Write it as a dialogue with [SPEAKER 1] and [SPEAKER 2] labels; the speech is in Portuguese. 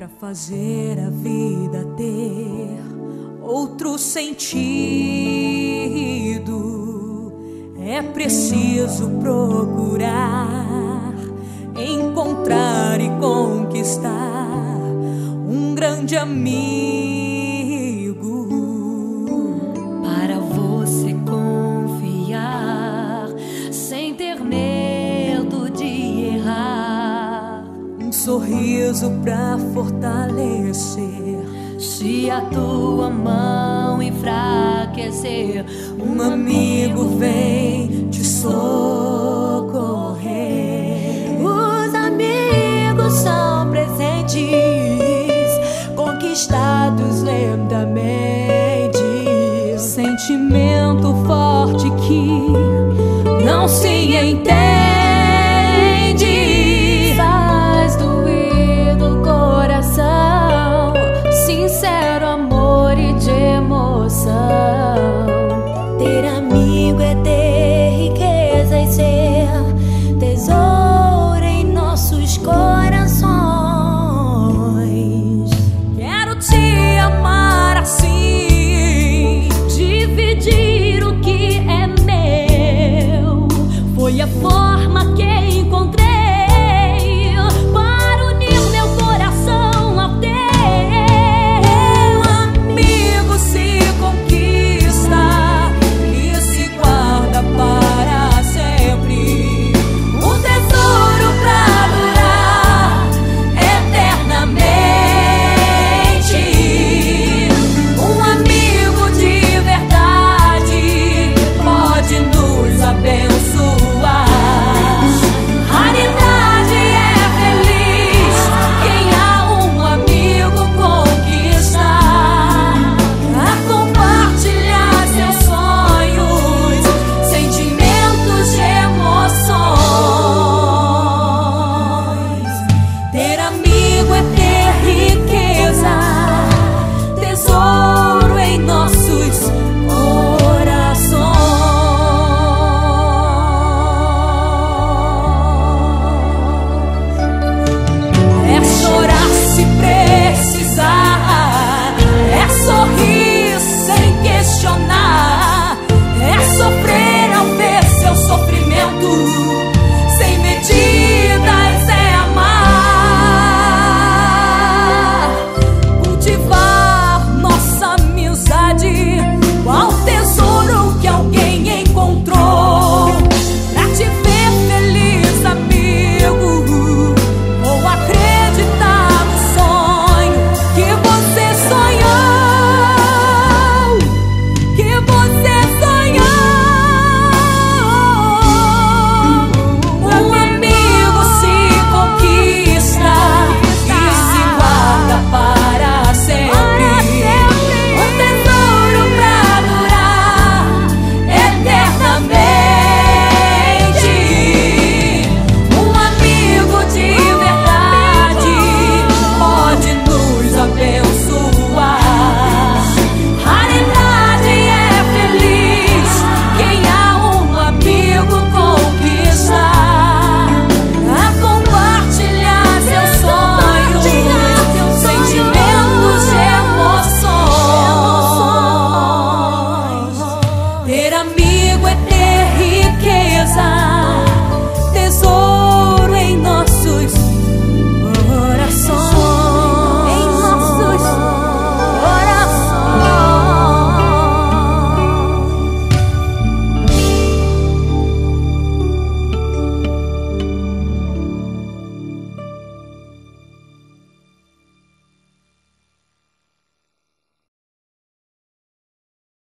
[SPEAKER 1] Para fazer a vida ter outro sentido, é preciso procurar, encontrar e conquistar um grande amigo.
[SPEAKER 2] Para você confiar sem ter medo de errar,
[SPEAKER 1] um sorriso pra fortalecer.
[SPEAKER 2] Se a tua mão enfraquecer,
[SPEAKER 1] Um amigo vem te socorrer.
[SPEAKER 2] Os amigos são presentes conquistados lentamente.
[SPEAKER 1] Sentimento forte que não se entende.
[SPEAKER 2] Faz doer do coração, sincero amor e de emoção. Ter amigo é ter riqueza e ser tesouro em nossos corações.